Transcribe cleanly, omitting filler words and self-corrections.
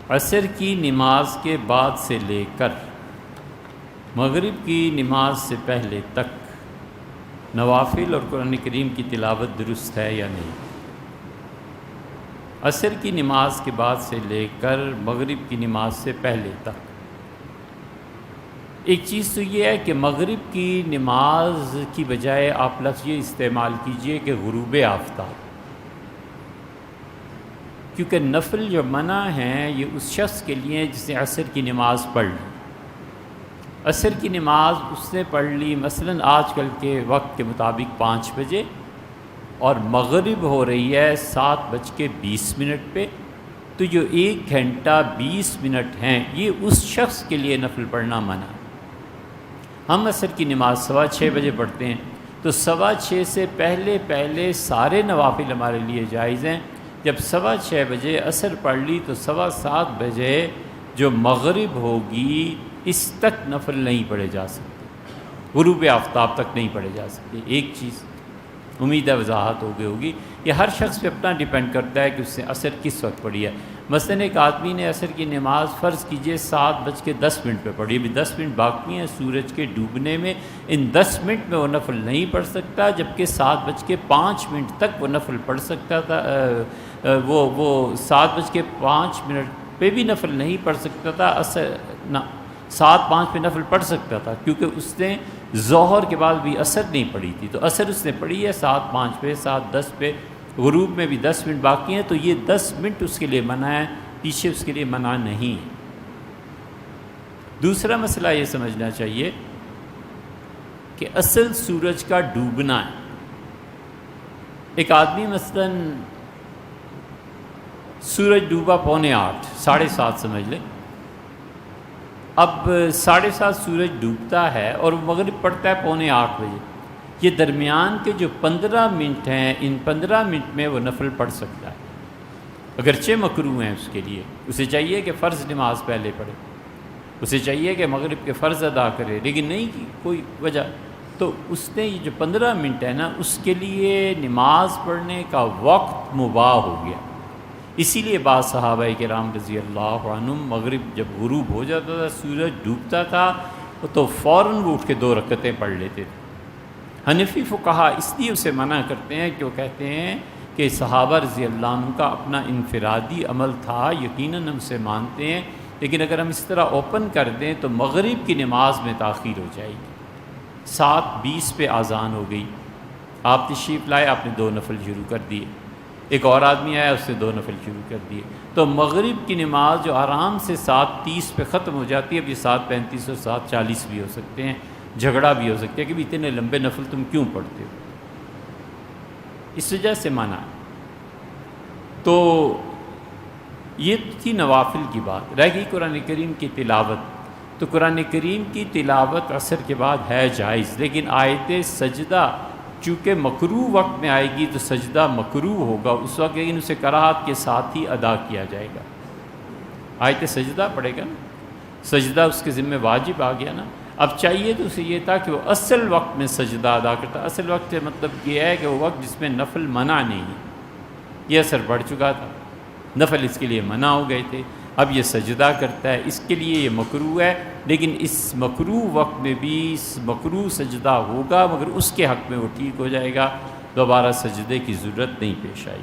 عصر کی نماز کے بعد سے لے کر مغرب کی نماز سے پہلے تک نوافل اور قرآن کریم کی تلاوت درست ہے یا نہیں؟ عصر کی نماز کے بعد سے لے کر مغرب کی نماز سے پہلے تک ایک چیز تو یہ ہے کہ مغرب کی نماز کی بجائے آپ لفظ یہ استعمال کیجئے کہ غروب آفتاب، کیونکہ نفل جو منع ہیں یہ اس شخص کے لیے جس نے عصر کی نماز پڑھ لی۔ عصر کی نماز اس نے پڑھ لی مثلاً آج کل کے وقت کے مطابق 5 بجے، اور مغرب ہو رہی ہے 7:20 پہ، تو جو 1 گھنٹہ 20 منٹ ہیں یہ اس شخص کے لیے نفل پڑھنا منع۔ ہم عصر کی نماز 6:15 بجے پڑھتے ہیں، تو 6:15 سے پہلے سارے نوافل ہمارے لیے جائز ہیں۔ جب 6:15 بجے عصر پڑھ لی تو 7:15 بجے جو مغرب ہوگی اس تک نفل نہیں پڑھے جا سکتے، غروب آفتاب تک نہیں پڑھے جا سکتے۔ ایک چیز امید ہے وضاحت ہو گئی ہوگی۔ یہ ہر شخص پہ اپنا ڈیپینڈ کرتا ہے کہ اس نے عصر کس وقت پڑھی ہے۔ مثلاً ایک آدمی نے عصر کی نماز فرض کیجئے 7:10 پہ پڑھی، ابھی 10 منٹ باقی ہیں سورج کے ڈوبنے میں، ان 10 منٹ میں وہ نفل نہیں پڑھ سکتا، جبکہ 7:05 تک وہ نفل پڑھ سکتا تھا۔ وہ 7:05 پہ بھی نفل نہیں پڑھ سکتا تھا، 7:05 پہ نفل پڑھ سکتا تھا، کیونکہ اس نے ظہر کے بعد بھی عصر نہیں پڑھی تھی، تو عصر اس نے پڑھی ہے 7:05 پہ، 7:10 پہ، غروب میں بھی 10 منٹ باقی ہیں، تو یہ 10 منٹ اس کے لیے منع ہے، پیچھے اس کے لیے منع نہیں ہے۔ دوسرا مسئلہ یہ سمجھنا چاہیے کہ اصل سورج کا ڈوبنا ہے۔ ایک آدمی مثلاً سورج ڈوبا 7:45، 7:30 سمجھ لیں، اب 7:30 سورج ڈوبتا ہے اور مغرب پڑتا ہے 7:45 بجے، یہ درمیان کے جو 15 منٹ ہیں، ان 15 منٹ میں وہ نفل پڑھ سکتا ہے، اگرچہ مکروہ ہیں اس کے لیے۔ اسے چاہیے کہ فرض نماز پہلے پڑھے، اسے چاہیے کہ مغرب کے فرض ادا کرے، لیکن نہیں کی کوئی وجہ، تو اس نے یہ جو 15 منٹ ہے نا، اس کے لیے نماز پڑھنے کا وقت مباح ہو گیا۔ اسی لیے بعض صحابہ کرام رضی اللہ عنہم مغرب جب غروب ہو جاتا تھا، سورج ڈوبتا تھا، تو فوراً وہ اٹھ کے 2 رکعتیں پڑھ لیتے تھے۔ حنفی فقہا اس لیے اسے منع کرتے ہیں کہ وہ کہتے ہیں کہ صحابہ رضی اللہ عنہ کا اپنا انفرادی عمل تھا، یقیناً ہم اسے مانتے ہیں، لیکن اگر ہم اس طرح اوپن کر دیں تو مغرب کی نماز میں تاخیر ہو جائے گی۔ 7:20 پہ اذان ہو گئی، آپ تشریف لائے، آپ نے 2 نفل شروع کر دیے، ایک اور آدمی آیا اس نے 2 نفل شروع کر دیے، تو مغرب کی نماز جو آرام سے 7:30 پہ ختم ہو جاتی ہے، اب یہ 7:35 اور 7:40 بھی ہو سکتے ہیں، جھگڑا بھی ہو سکتا ہے کہ اتنے لمبے نفل تم کیوں پڑھتے ہو، اس وجہ سے منع۔ تو یہ تھی نوافل کی بات، رہ گئی قرآن کریم کی تلاوت۔ تو قرآن کریم کی تلاوت عصر کے بعد ہے جائز، لیکن آیت سجدہ چونکہ مکروہ وقت میں آئے گی تو سجدہ مکروہ ہوگا اس وقت، لیکن اسے کراہت کے ساتھ ہی ادا کیا جائے گا۔ آیت سجدہ پڑھے گا نا، سجدہ اس کے ذمہ واجب آ گیا نا، اب چاہیے تو اسے یہ تھا کہ وہ اصل وقت میں سجدہ ادا کرتا۔ اصل وقت سے مطلب یہ ہے کہ وہ وقت جس میں نفل منع نہیں ہے، یہ اثر پڑ چکا تھا، نفل اس کے لیے منع ہو گئے تھے، اب یہ سجدہ کرتا ہے، اس کے لیے یہ مکروہ ہے، لیکن اس مکروہ وقت میں بھی مکروہ سجدہ ہوگا، مگر اس کے حق میں وہ ٹھیک ہو جائے گا، دوبارہ سجدے کی ضرورت نہیں پیش آئی۔